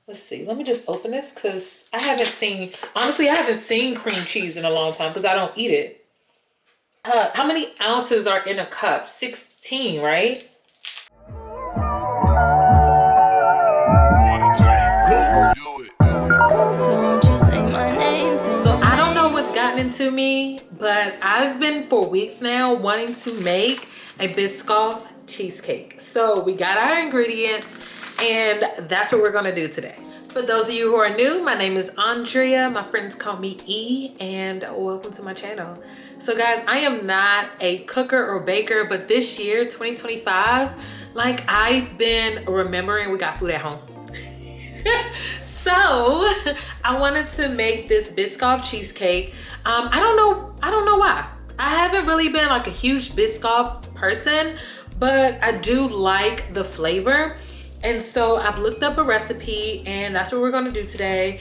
Let's see. Let me just open this because I haven't seen, honestly, I haven't seen cream cheese in a long time because I don't eat it. How many ounces are in a cup? 16, right? So I don't know what's gotten into me, but I've been for weeks now wanting to make a Biscoff cheesecake. So we got our ingredients and that's what we're gonna do today. For those of you who are new, my name is Andrea. My friends call me E, and welcome to my channel. So guys, I am not a cooker or baker, but this year, 2025, like I've been remembering we got food at home. So I wanted to make this Biscoff cheesecake. I don't know why. I haven't really been like a huge Biscoff person, but I do like the flavor. And so I've looked up a recipe and that's what we're gonna do today.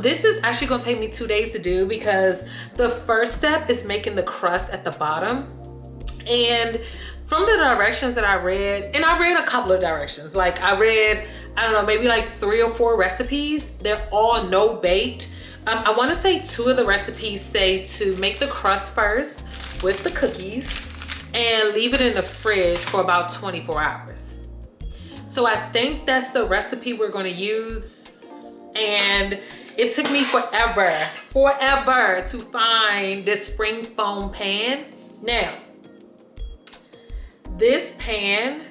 This is actually gonna take me 2 days to do because the first step is making the crust at the bottom. And from the directions that I read, and I read a couple of directions, like I read, I don't know, maybe like 3 or 4 recipes. They're all no baked. I wanna say 2 of the recipes say to make the crust first with the cookies and leave it in the fridge for about 24 hours. So I think that's the recipe we're gonna use. And it took me forever to find this spring foam pan. Now, this pan,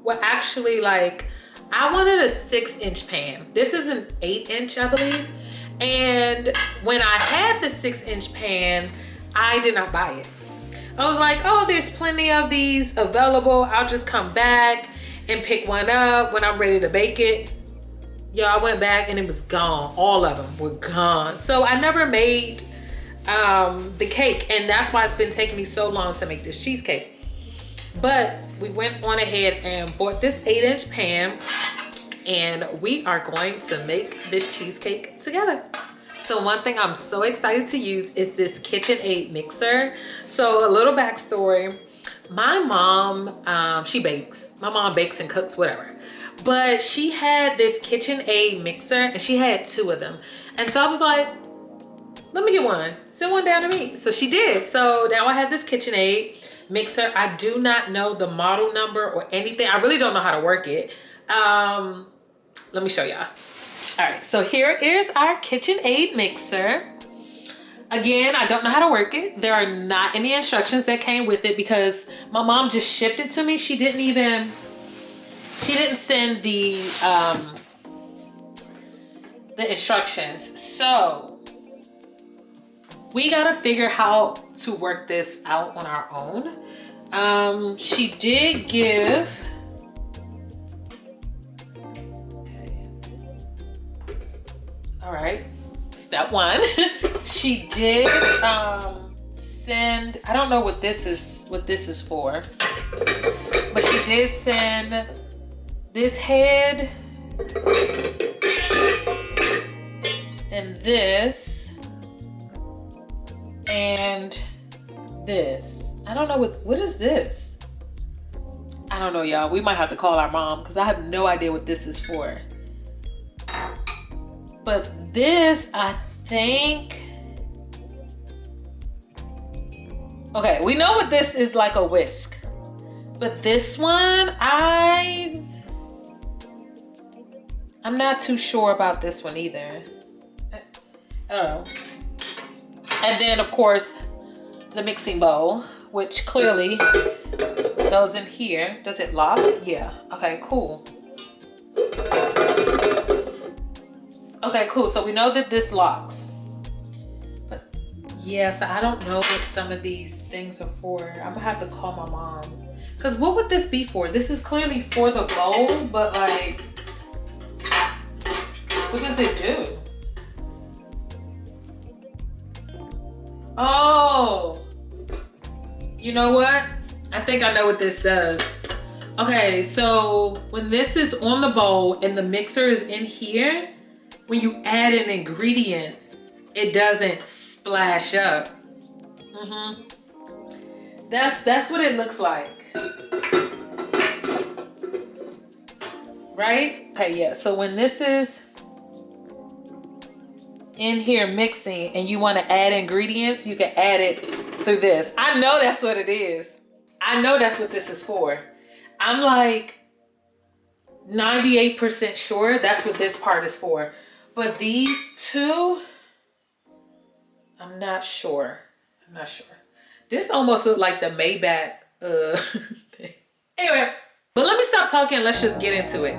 well actually like, I wanted a 6-inch pan. This is an 8-inch, I believe. And when I had the 6-inch pan, I did not buy it. I was like, oh, there's plenty of these available. I'll just come back and pick one up when I'm ready to bake it. Yo, I went back and it was gone. All of them were gone. So I never made the cake, and that's why it's been taking me so long to make this cheesecake. But we went on ahead and bought this 8-inch pan, and we are going to make this cheesecake together. So one thing I'm so excited to use is this KitchenAid mixer. So a little backstory. My mom, she bakes. My mom bakes and cooks, whatever. But she had this KitchenAid mixer and she had 2 of them. And so I was like, let me get one. Send one down to me. So she did. So now I have this KitchenAid mixer. I do not know the model number or anything. I really don't know how to work it. Let me show y'all. All right, so here is our KitchenAid mixer. Again, I don't know how to work it. There are not any instructions that came with it because my mom just shipped it to me. She didn't send the instructions. So we gotta figure how to work this out on our own. She did give, all right, step 1. She did send, I don't know what this is for, but she did send this head and this and this. I don't know what is this? I don't know, y'all. We might have to call our mom because I have no idea what this is for. But this, I think, okay, we know what this is, like a whisk. But this one, I'm not too sure about this one either. I don't know. And then, of course, the mixing bowl, which clearly goes in here. Does it lock? Yeah. Okay, cool. Okay, cool. So we know that this locks. But yeah, so I don't know what some of these things are for. I'm gonna have to call my mom. Because what would this be for? This is clearly for the bowl, but like, what does it do? Oh, you know what? I think I know what this does. Okay, so when this is on the bowl and the mixer is in here, when you add in ingredients, it doesn't splash up. That's what it looks like. right? Okay, yeah, so when this is in here mixing and you want to add ingredients, you can add it through this. I know that's what it is. I know that's what this is for. I'm like 98% sure that's what this part is for. But these two, I'm not sure. I'm not sure. This almost looked like the Maybach thing. Anyway, but let me stop talking. Let's just get into it.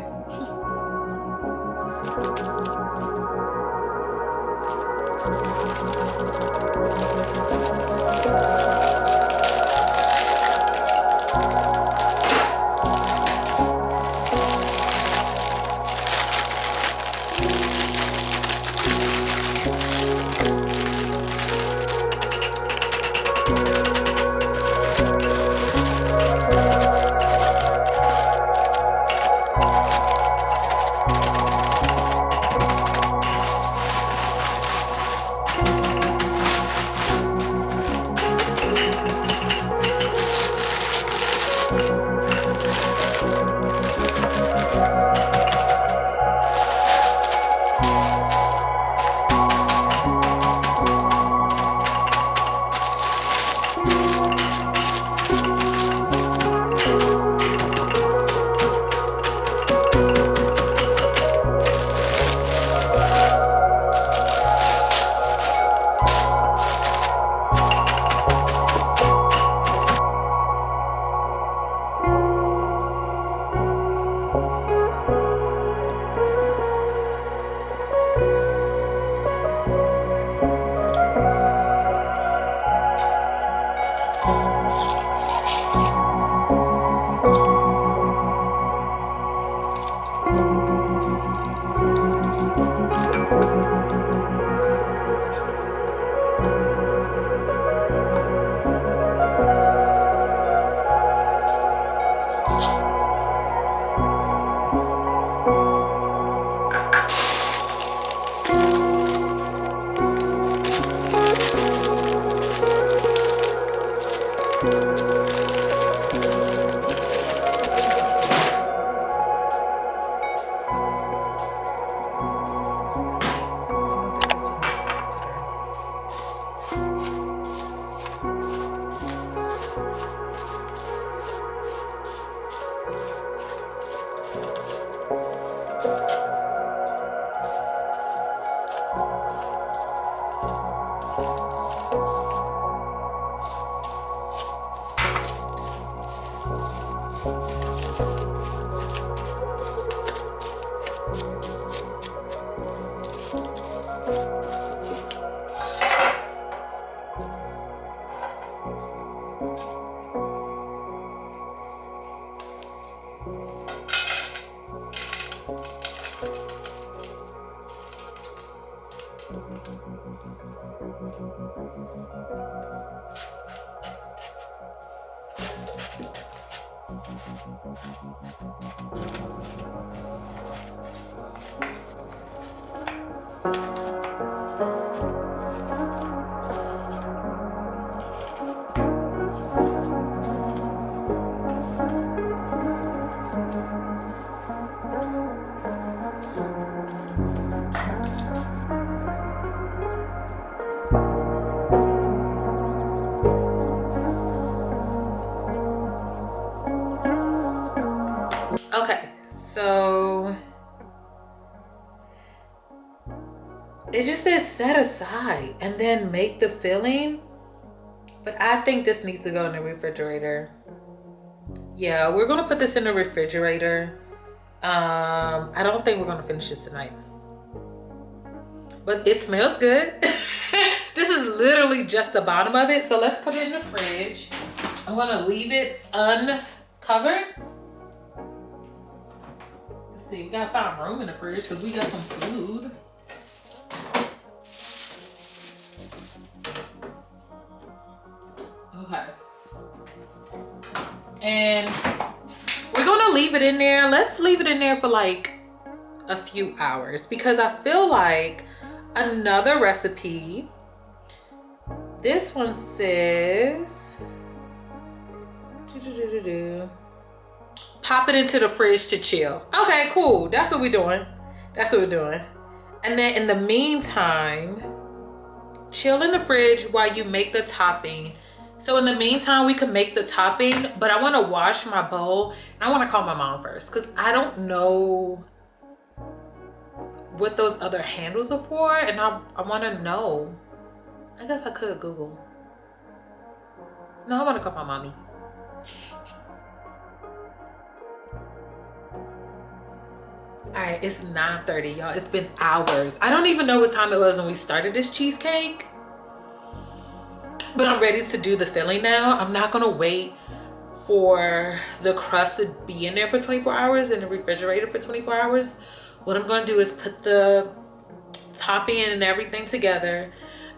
Okay, so it just says set aside and then make the filling, but I think this needs to go in the refrigerator. Yeah, we're gonna put this in the refrigerator. I don't think we're gonna finish it tonight, but it smells good. This is literally just the bottom of it, so let's put it in the fridge. I'm gonna leave it uncovered. Let's see, we gotta find room in the fridge because we got some food. Okay. And we're gonna leave it in there. Let's leave it in there for like a few hours because I feel like another recipe, this one says pop it into the fridge to chill. Okay, cool. That's what we're doing. That's what we're doing. And then in the meantime, chill in the fridge while you make the topping. So in the meantime, we can make the topping, but I want to wash my bowl. I want to call my mom first because I don't know what those other handles are for, and I want to know. I guess I could Google. No, I want to call my mommy. All right, it's 9:30, y'all. It's been hours. I don't even know what time it was when we started this cheesecake, but I'm ready to do the filling now. I'm not gonna wait for the crust to be in there for 24 hours in the refrigerator for 24 hours. What I'm gonna do is put the topping and everything together,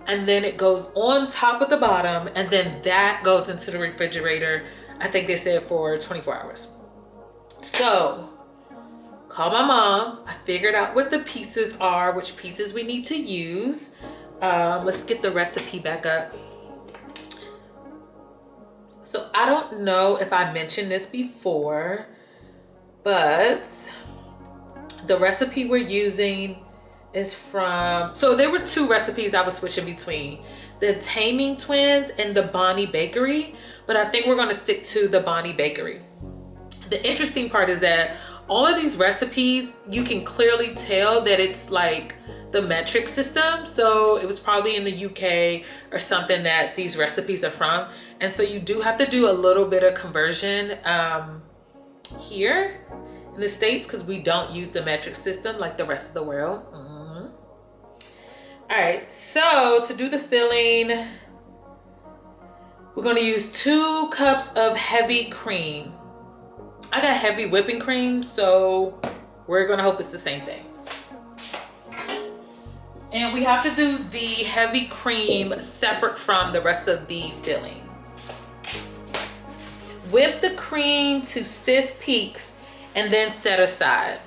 and then it goes on top of the bottom, and then that goes into the refrigerator. I think they said for 24 hours. So, call my mom. I figured out what the pieces are, which pieces we need to use. Let's get the recipe back up. So I don't know if I mentioned this before, but the recipe we're using is from, so there were two recipes I was switching between, the Taming Twins and the Bonnie Bakery, but I think we're gonna stick to the Bonnie Bakery. The interesting part is that all of these recipes, you can clearly tell that it's like the metric system. So it was probably in the UK or something that these recipes are from. And so you do have to do a little bit of conversion here in the States because we don't use the metric system like the rest of the world. All right, so to do the filling, we're gonna use 2 cups of heavy cream. I got heavy whipping cream, so we're gonna hope it's the same thing. And we have to do the heavy cream separate from the rest of the filling. Whip the cream to stiff peaks and then set aside.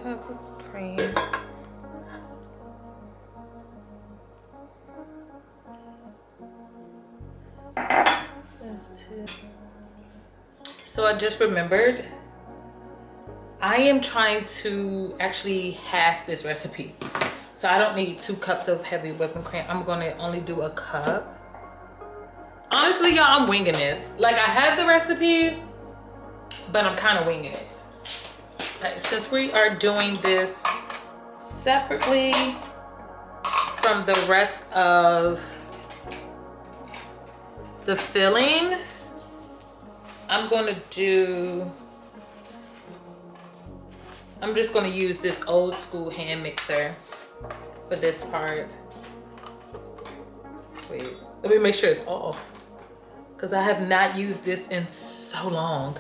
Cup of cream. So I just remembered, I am trying to actually half this recipe. So I don't need 2 cups of heavy whipping cream. I'm gonna only do a cup. Honestly, y'all, I'm winging this. Like, I have the recipe, but I'm kind of winging it. Okay, since we are doing this separately from the rest of the filling, I'm just gonna use this old school hand mixer for this part. Wait, let me make sure it's off, because I have not used this in so long.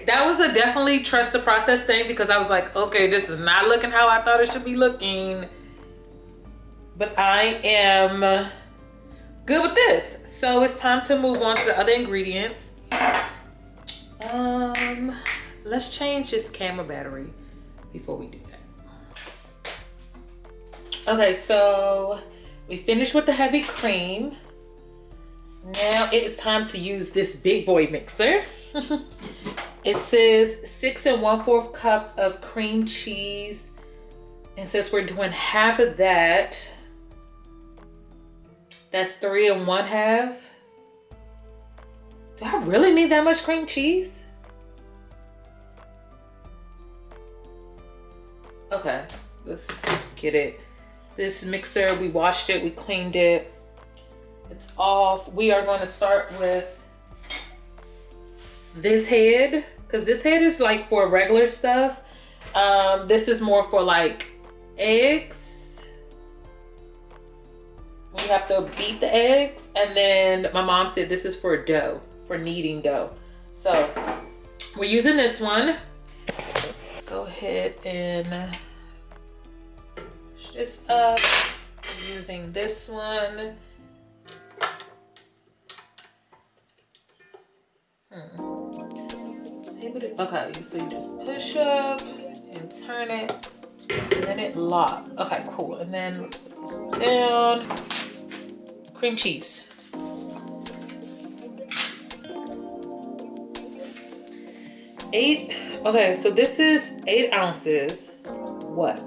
That was a definitely trust the process thing, because I was like, okay, this is not looking how I thought it should be looking. But I am good with this. So it's time to move on to the other ingredients. Let's change this camera battery before we do that. Okay, so we finished with the heavy cream. Now it is time to use this big boy mixer. It says 6 1/4 cups of cream cheese. And since we're doing half of that, that's 3 1/2. Do I really need that much cream cheese? Okay, let's get it. This mixer, we washed it, we cleaned it. It's off. We are going to start with this head, because this head is like for regular stuff. This is more for like eggs. You have to beat the eggs. And then my mom said this is for dough, for kneading dough. So we're using this one. Go ahead and push this up. I'm using this one. Okay, so you just push up and turn it, and then it locks. Okay, cool. And then let's put this down. Cream cheese. 8. Okay, so this is 8 ounces. What?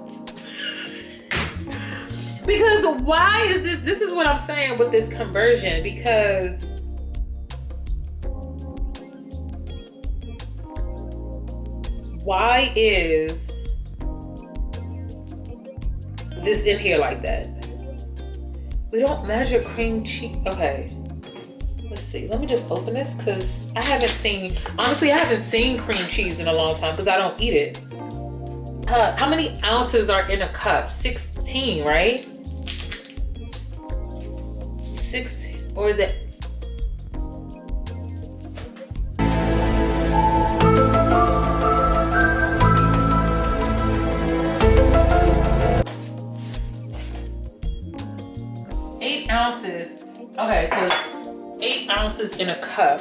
Because why is this? This is what I'm saying with this conversion, because why is this in here like that? We don't measure cream cheese. Okay, let's see. Let me just open this because I haven't seen, honestly, I haven't seen cream cheese in a long time because I don't eat it. How many ounces are in a cup? 16, right? 16, or is it? Ounces. Okay, so it's 8 ounces in a cup.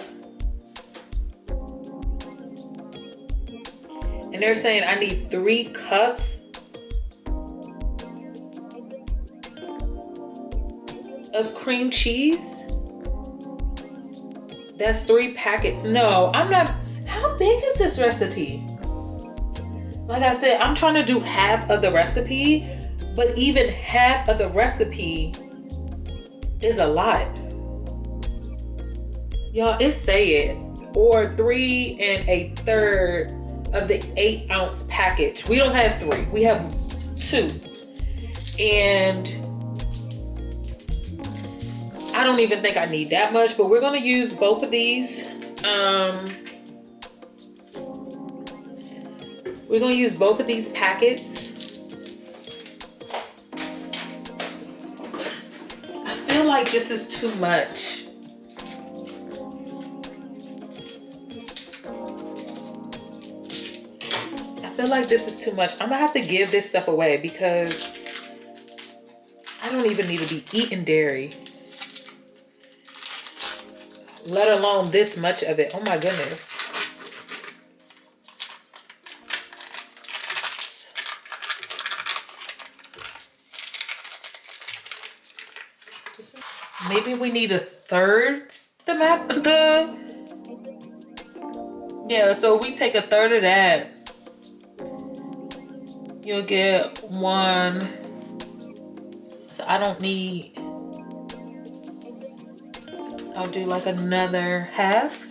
And they're saying I need 3 cups of cream cheese. That's 3 packets. No, I'm not. How big is this recipe? Like I said, I'm trying to do half of the recipe, but even half of the recipe is a lot. Y'all, it say it. Or 3 1/3 of the 8 ounce package. We don't have 3, we have 2. And I don't even think I need that much, but we're gonna use both of these. We're gonna use both of these packets. I feel like this is too much. I feel like this is too much. I'm gonna have to give this stuff away because I don't even need to be eating dairy, let alone this much of it. Oh my goodness. Maybe we need 1/3 yeah, so we take 1/3 of that. You'll get 1. So I don't need, I'll do like another half.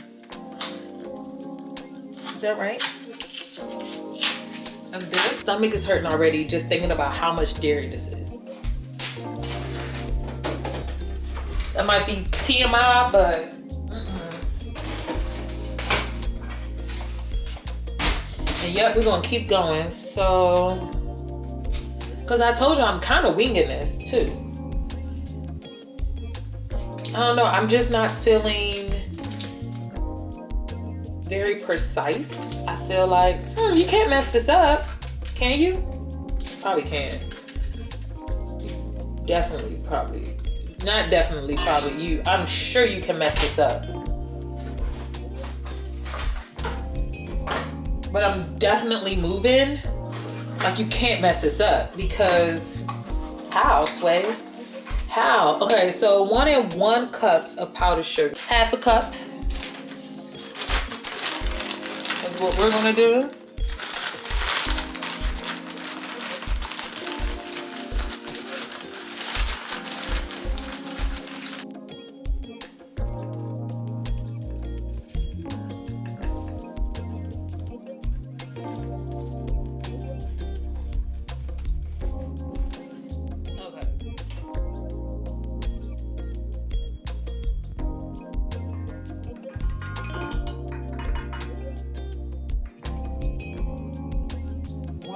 Is that right? Of this. Stomach is hurting already just thinking about how much dairy this is. That might be TMI, but and yep, we're gonna keep going. So, because I told you I'm kind of winging this too. I don't know, I'm just not feeling very precise. I feel like, you can't mess this up, can you? Probably can. Definitely, probably. Not definitely, probably you. I'm sure you can mess this up. But I'm definitely moving. Like, you can't mess this up because how, Sway? How? Okay, so 1 1 cups of powdered sugar. Half a cup. That's what we're gonna do.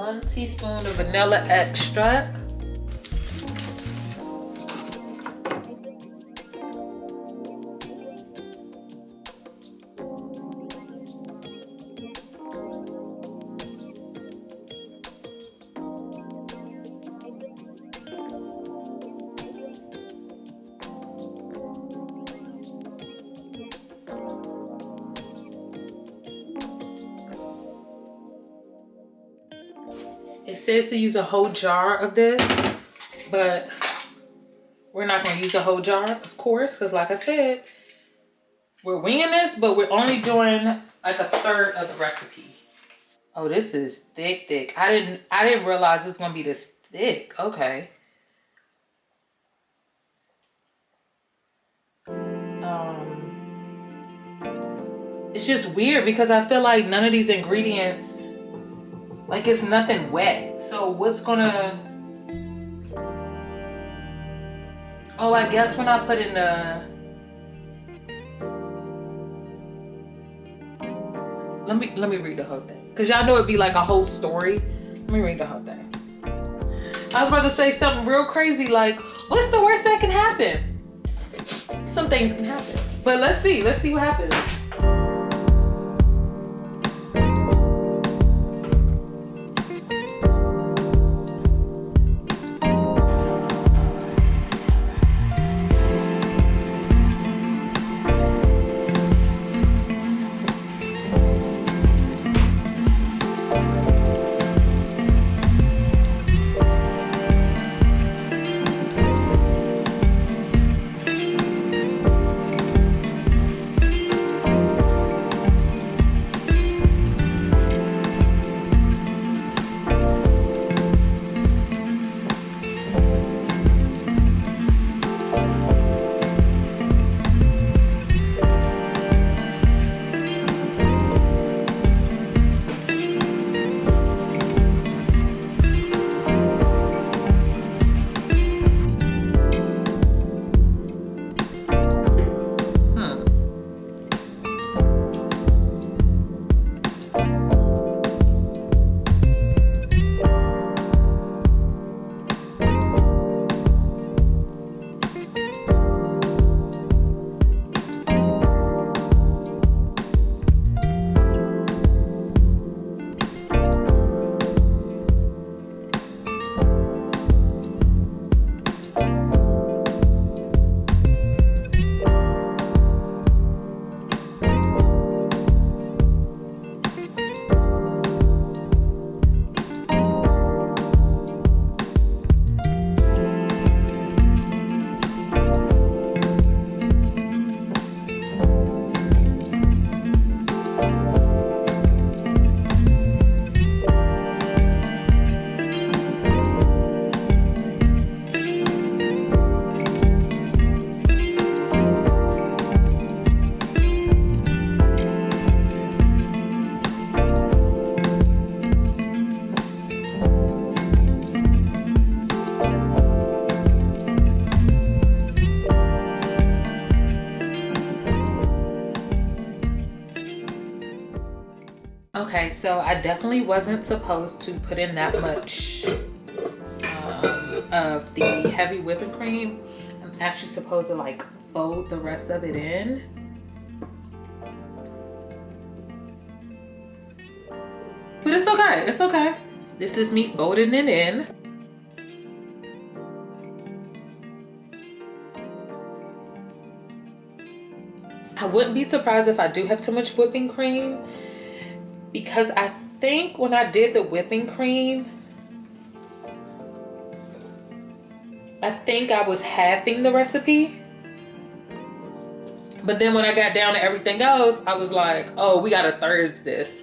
1 teaspoon of vanilla extract. It says to use a whole jar of this, but we're not going to use a whole jar, of course, because like I said, we're winging this, but we're only doing like a third of the recipe. Oh, this is thick, thick. I didn't realize it was going to be this thick. Okay. It's just weird because I feel like none of these ingredients, like it's nothing wet. So what's gonna, oh, I guess when I put in the, let me read the whole thing. Cause y'all know it'd be like a whole story. Let me read the whole thing. I was about to say something real crazy like, what's the worst that can happen? Some things can happen. But let's see what happens. Okay, so I definitely wasn't supposed to put in that much of the heavy whipping cream. I'm actually supposed to like fold the rest of it in. But it's okay, it's okay. This is me folding it in. I wouldn't be surprised if I do have too much whipping cream, because I think when I did the whipping cream, I think I was halving the recipe. But then when I got down to everything else, I was like, oh, we gotta thirds this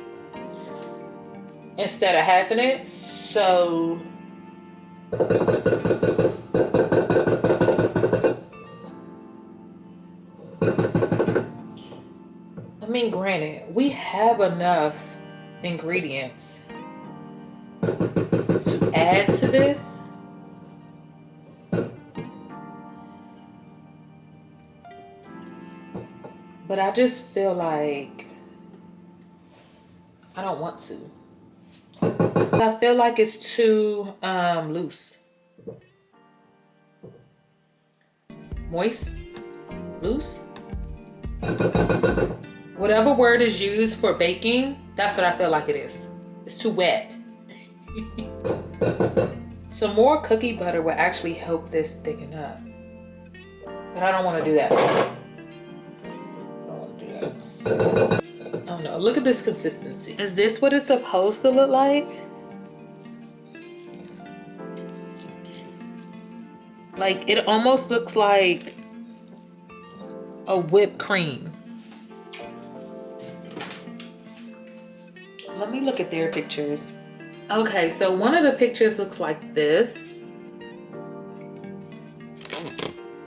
instead of halving it. So I mean, granted, we have enough ingredients to add to this. But I just feel like I don't want to. I feel like it's too loose. Moist? Loose? Whatever word is used for baking, that's what I feel like it is. It's too wet. Some more cookie butter will actually help this thicken up. But I don't want to do that. Oh no, look at this consistency. Is this what it's supposed to look like? Like, it almost looks like a whipped cream. Let me look at their pictures. Okay, so one of the pictures looks like this.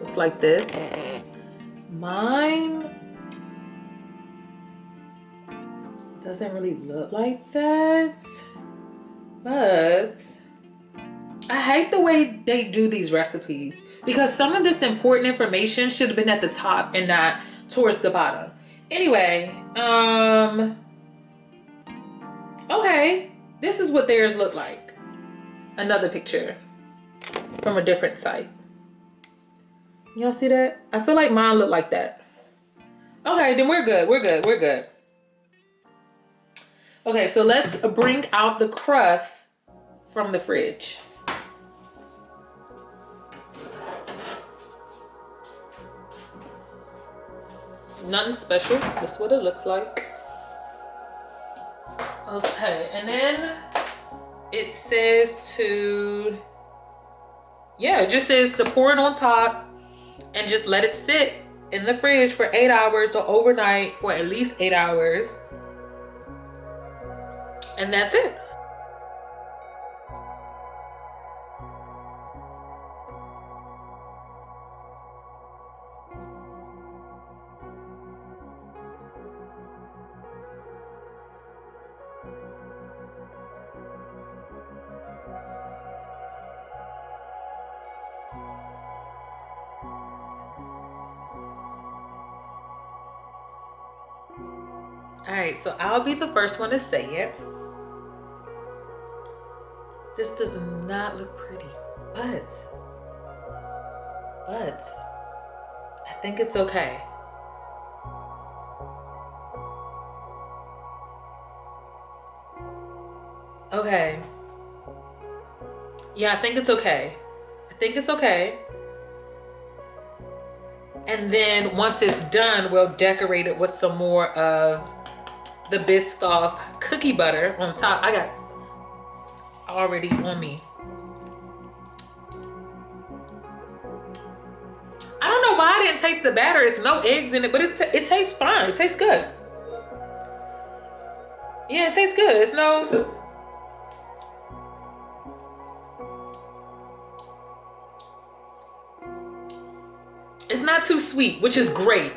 Looks like this. Mine doesn't really look like that, but I hate the way they do these recipes because some of this important information should have been at the top and not towards the bottom. Anyway, okay, this is what theirs look like. Another picture from a different site. Y'all see that? I feel like mine look like that. Okay, then we're good, we're good, we're good. Okay, so let's bring out the crust from the fridge. Nothing special, that's what it looks like. Okay, and then it says to, yeah, it just says to pour it on top and just let it sit in the fridge for 8 hours or overnight for at least 8 hours. And that's it. All right, so I'll be the first one to say it. This does not look pretty, but I think it's okay. Okay. Yeah, I think it's okay. I think it's okay. And then once it's done, we'll decorate it with some more of the Biscoff cookie butter on top. I got already on me. I don't know why I didn't taste the batter. It's no eggs in it, but it tastes fine. It tastes good. Yeah, it tastes good. It's no... It's not too sweet, which is great.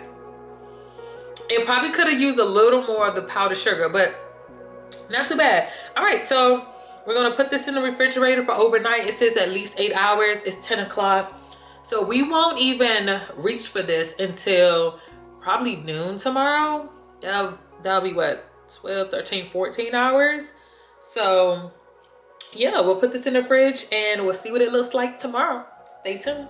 It probably could have used a little more of the powdered sugar, but not too bad. All right, so we're gonna put this in the refrigerator for overnight. It says at least 8 hours. It's 10 o'clock. So we won't even reach for this until probably noon tomorrow. That'll be what, 12, 13, 14 hours. So yeah, we'll put this in the fridge and we'll see what it looks like tomorrow. Stay tuned.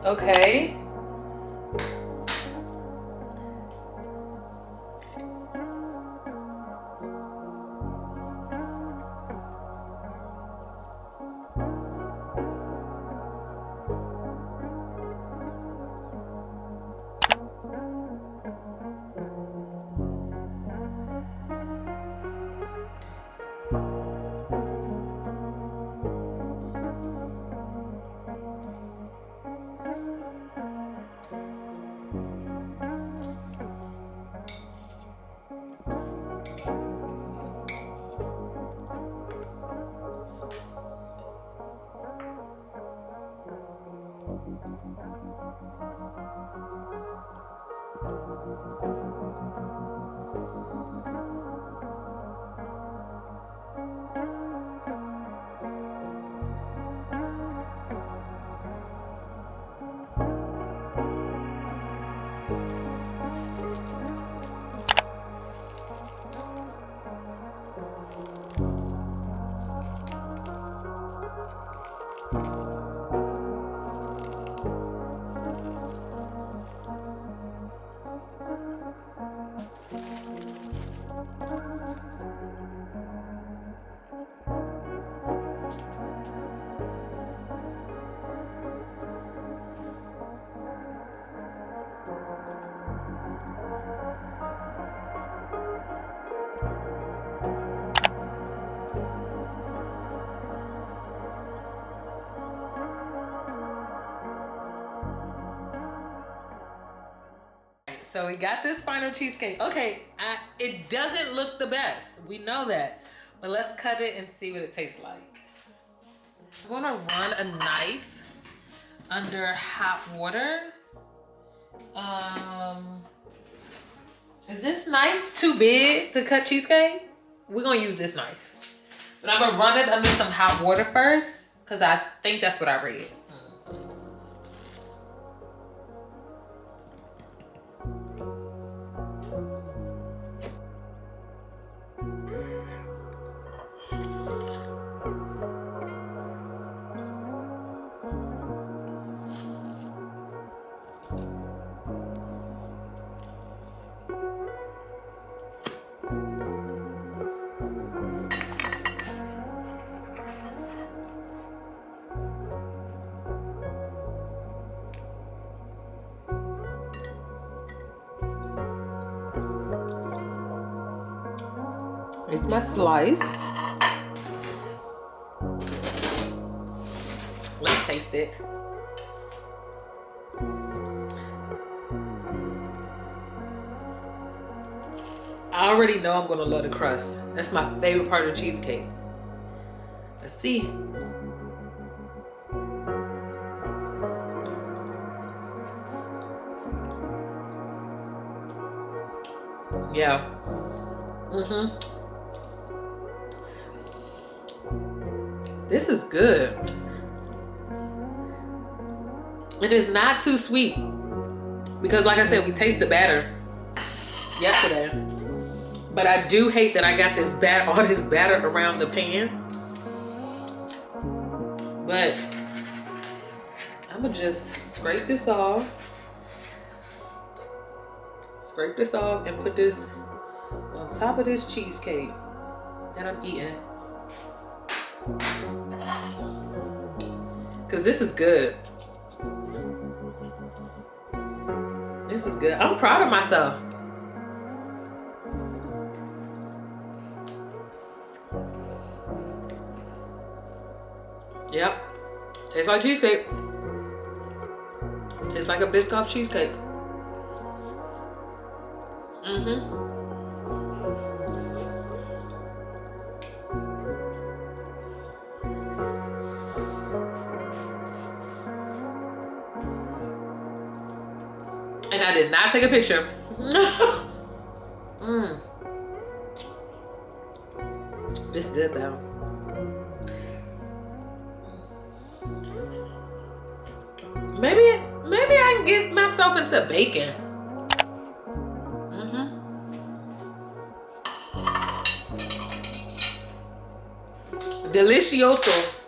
Okay. so we got this final cheesecake. Okay, it doesn't look the best. We know that. But let's cut it and see what it tastes like. I'm gonna run a knife under hot water. Is this knife too big to cut cheesecake? We're gonna use this knife. But I'm gonna run it under some hot water first, because I think that's what I read. Here's my slice. Let's taste it. I already know I'm gonna love the crust. That's my favorite part of the cheesecake. Let's see. Yeah. This is good. It is not too sweet because, like I said, we tasted batter yesterday. But I do hate that I got this all this batter around the pan. But I'm gonna just scrape this off. Scrape this off and put this on top of this cheesecake that I'm eating. Cause this is good. This is good. I'm proud of myself. Yep. Tastes like cheesecake. Tastes like a Biscoff cheesecake. And I did not take a picture. It's good though. Maybe I can get myself into bacon. Delicioso.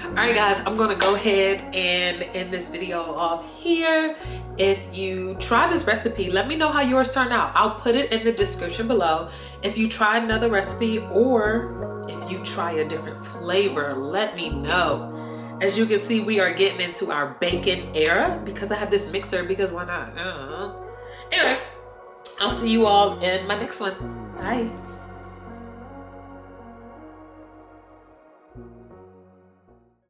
Alright guys, I'm gonna go ahead and end this video off here. If you try this recipe, let me know how yours turned out. I'll put it in the description below. If you try another recipe or if you try a different flavor, let me know. As you can see, we are getting into our bacon era because I have this mixer, because why not? Anyway, I'll see you all in my next one. Bye.